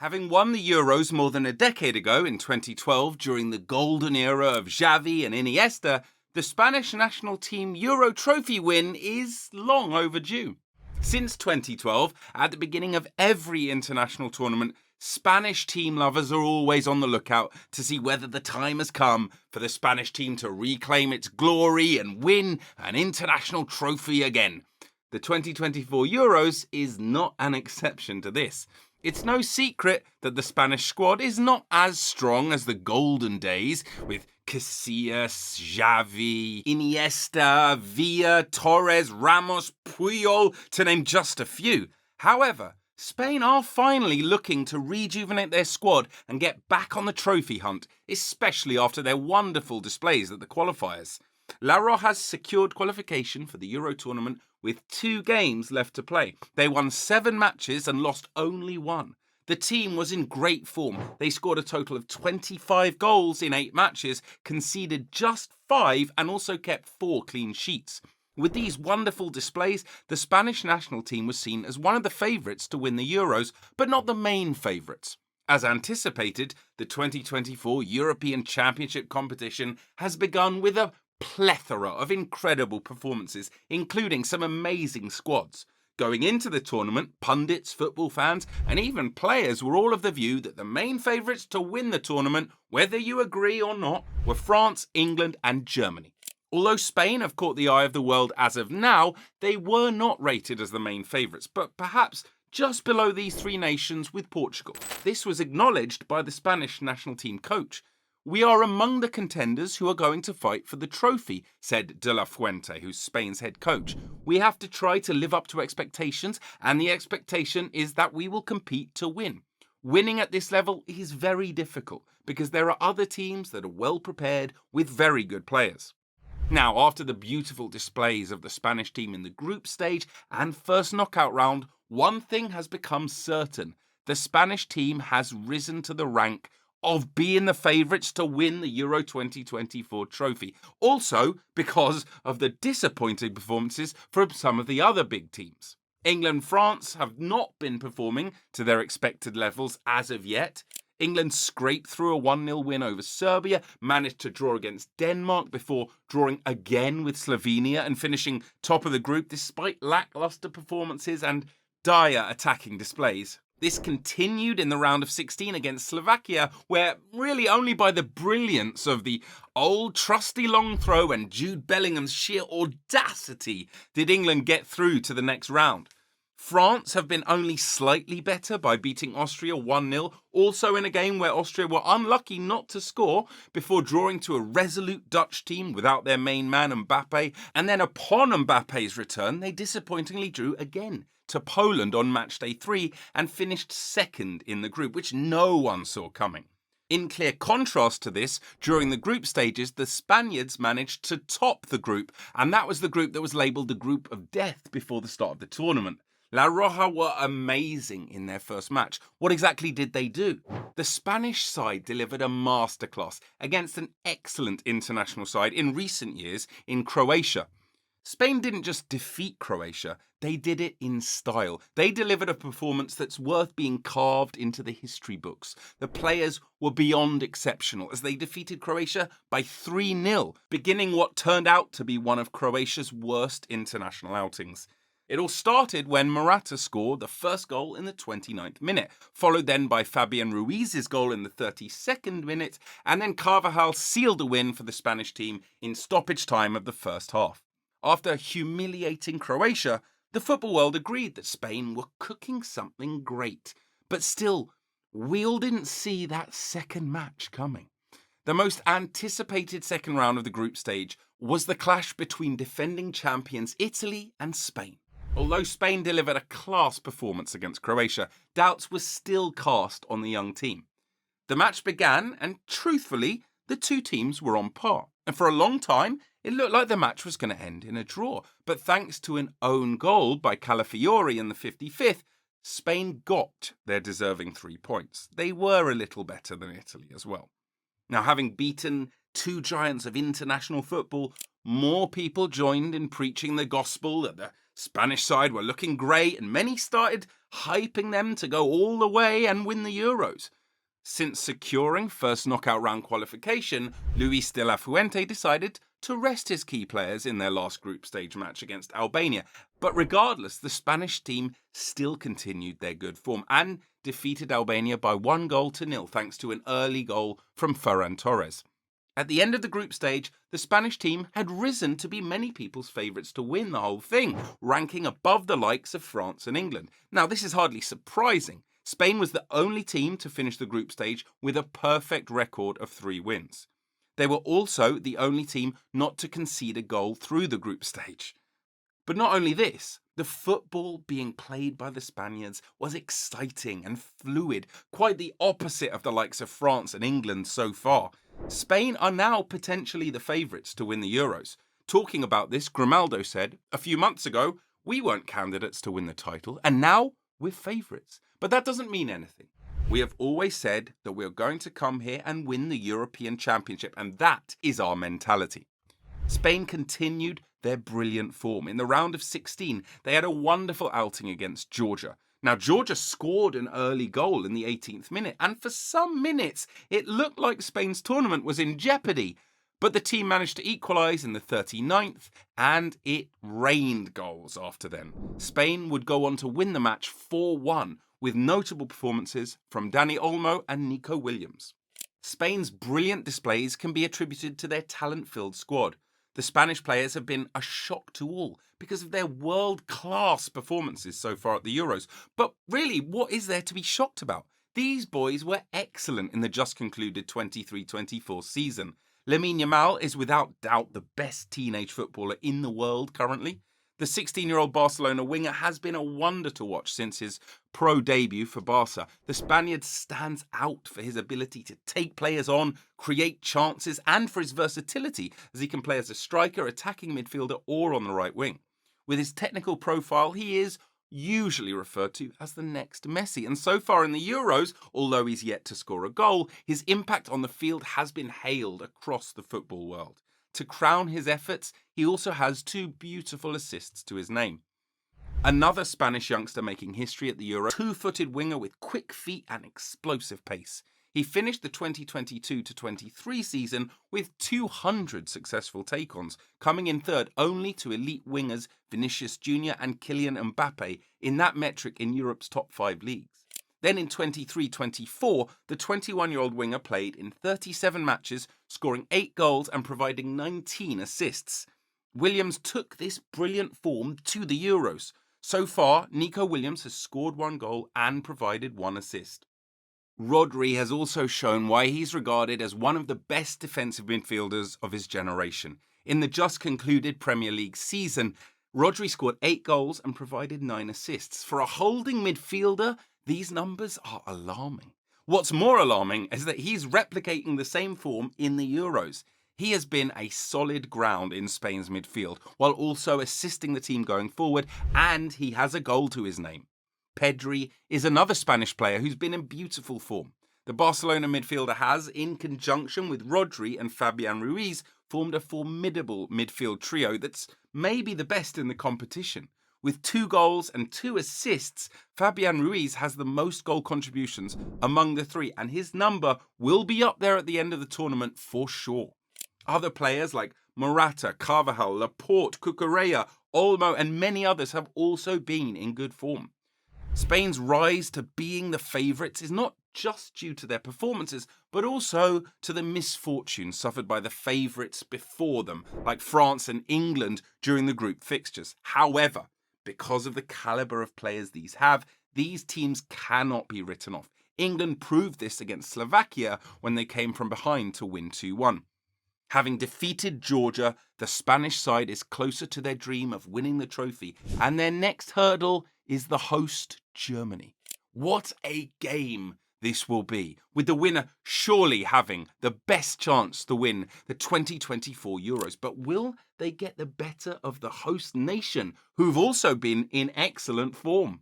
Having won the Euros more than a decade ago in 2012 during the golden era of Xavi and Iniesta, the Spanish national team Euro trophy win is long overdue. Since 2012, at the beginning of every international tournament, Spanish team lovers are always on the lookout to see whether the time has come for the Spanish team to reclaim its glory and win an international trophy again. The 2024 Euros is not an exception to this. It's no secret that the Spanish squad is not as strong as the golden days, with Casillas, Xavi, Iniesta, Villa, Torres, Ramos, Puyol, to name just a few. However, Spain are finally looking to rejuvenate their squad and get back on the trophy hunt, especially after their wonderful displays at the qualifiers. La Roja's secured qualification for the Euro tournament with 2 games left to play. They won 7 matches and lost only 1. The team was in great form. They scored a total of 25 goals in 8 matches, conceded just 5 and also kept 4 clean sheets. With these wonderful displays, the Spanish national team was seen as one of the favourites to win the Euros, but not the main favourites. As anticipated, the 2024 European Championship competition has begun with a plethora of incredible performances, including some amazing squads. Going into the tournament, pundits, football fans, and even players were all of the view that the main favourites to win the tournament, whether you agree or not, were France, England, and Germany. Although Spain have caught the eye of the world as of now, they were not rated as the main favourites, but perhaps just below these 3 nations with Portugal. This was acknowledged by the Spanish national team coach. "We are among the contenders who are going to fight for the trophy," said De La Fuente, who's Spain's head coach. "We have to try to live up to expectations, and the expectation is that we will compete to win. Winning at this level is very difficult because there are other teams that are well prepared with very good players." Now, after the beautiful displays of the Spanish team in the group stage and first knockout round, one thing has become certain. The Spanish team has risen to the rank of being the favourites to win the Euro 2024 trophy. Also because of the disappointing performances from some of the other big teams. England and France have not been performing to their expected levels as of yet. England scraped through a 1-0 win over Serbia, managed to draw against Denmark before drawing again with Slovenia and finishing top of the group despite lacklustre performances and dire attacking displays. This continued in the round of 16 against Slovakia, where really only by the brilliance of the old trusty long throw and Jude Bellingham's sheer audacity did England get through to the next round. France have been only slightly better by beating Austria 1-0, also in a game where Austria were unlucky not to score before drawing to a resolute Dutch team without their main man Mbappe, and then upon Mbappe's return they disappointingly drew again to Poland on matchday 3 and finished second in the group, which no one saw coming. In clear contrast to this, during the group stages, the Spaniards managed to top the group, and that was the group that was labelled the group of death before the start of the tournament. La Roja were amazing in their first match. What exactly did they do? The Spanish side delivered a masterclass against an excellent international side in recent years in Croatia. Spain didn't just defeat Croatia, they did it in style. They delivered a performance that's worth being carved into the history books. The players were beyond exceptional as they defeated Croatia by 3-0, beginning what turned out to be one of Croatia's worst international outings. It all started when Morata scored the first goal in the 29th minute, followed then by Fabian Ruiz's goal in the 32nd minute, and then Carvajal sealed a win for the Spanish team in stoppage time of the first half. After humiliating Croatia, the football world agreed that Spain were cooking something great. But still, we all didn't see that second match coming. The most anticipated second round of the group stage was the clash between defending champions Italy and Spain. Although Spain delivered a class performance against Croatia, doubts were still cast on the young team. The match began, and truthfully, the two teams were on par. And for a long time, it looked like the match was going to end in a draw. But thanks to an own goal by Calafiori in the 55th, Spain got their deserving 3 points. They were a little better than Italy as well. Now, having beaten two giants of international football, more people joined in preaching the gospel that the Spanish side were looking great, and many started hyping them to go all the way and win the Euros. Since securing first knockout round qualification, Luis de la Fuente decided to rest his key players in their last group stage match against Albania. But regardless, the Spanish team still continued their good form and defeated Albania by 1-0 thanks to an early goal from Ferran Torres. At the end of the group stage, the Spanish team had risen to be many people's favourites to win the whole thing, ranking above the likes of France and England. Now, this is hardly surprising. Spain was the only team to finish the group stage with a perfect record of 3 wins. They were also the only team not to concede a goal through the group stage. But not only this, the football being played by the Spaniards was exciting and fluid, quite the opposite of the likes of France and England so far. Spain are now potentially the favourites to win the Euros. Talking about this, Grimaldo said, "A few months ago, we weren't candidates to win the title, and now we're favourites." But that doesn't mean anything. We have always said that we're going to come here and win the European Championship, and that is our mentality. Spain continued their brilliant form. In the round of 16, they had a wonderful outing against Georgia. Now, Georgia scored an early goal in the 18th minute, and for some minutes, it looked like Spain's tournament was in jeopardy. But the team managed to equalise in the 39th, and it rained goals after then. Spain would go on to win the match 4-1, with notable performances from Dani Olmo and Nico Williams. Spain's brilliant displays can be attributed to their talent-filled squad. The Spanish players have been a shock to all because of their world-class performances so far at the Euros. But really, what is there to be shocked about? These boys were excellent in the just concluded 23-24 season. Lamine Yamal is without doubt the best teenage footballer in the world currently. The 16-year-old Barcelona winger has been a wonder to watch since his pro debut for Barca. The Spaniard stands out for his ability to take players on, create chances, and for his versatility as he can play as a striker, attacking midfielder, or on the right wing. With his technical profile, he is usually referred to as the next Messi. And so far in the Euros, although he's yet to score a goal, his impact on the field has been hailed across the football world. To crown his efforts, he also has 2 beautiful assists to his name. Another Spanish youngster making history at the Euro, 2-footed winger with quick feet and explosive pace. He finished the 2022-23 season with 200 successful take-ons, coming in third only to elite wingers Vinicius Jr. and Kylian Mbappe in that metric in Europe's top 5 leagues. Then in 23-24, the 21-year-old winger played in 37 matches, scoring 8 goals and providing 19 assists. Williams took this brilliant form to the Euros. So far, Nico Williams has scored 1 goal and provided 1 assist. Rodri has also shown why he's regarded as one of the best defensive midfielders of his generation. In the just concluded Premier League season, Rodri scored 8 goals and provided 9 assists. For a holding midfielder, these numbers are alarming. What's more alarming is that he's replicating the same form in the Euros. He has been a solid ground in Spain's midfield, while also assisting the team going forward, and he has a goal to his name. Pedri is another Spanish player who's been in beautiful form. The Barcelona midfielder has, in conjunction with Rodri and Fabian Ruiz, formed a formidable midfield trio that's maybe the best in the competition. With 2 goals and 2 assists, Fabian Ruiz has the most goal contributions among the 3, and his number will be up there at the end of the tournament for sure. Other players like Morata, Carvajal, Laporte, Cucurella, Olmo, and many others have also been in good form. Spain's rise to being the favourites is not just due to their performances, but also to the misfortunes suffered by the favourites before them, like France and England during the group fixtures. However, because of the calibre of players these have, these teams cannot be written off. England proved this against Slovakia when they came from behind to win 2-1. Having defeated Georgia, the Spanish side is closer to their dream of winning the trophy, and their next hurdle is the host, Germany. What a game this will be, with the winner surely having the best chance to win the 2024 Euros. But will they get the better of the host nation, who've also been in excellent form?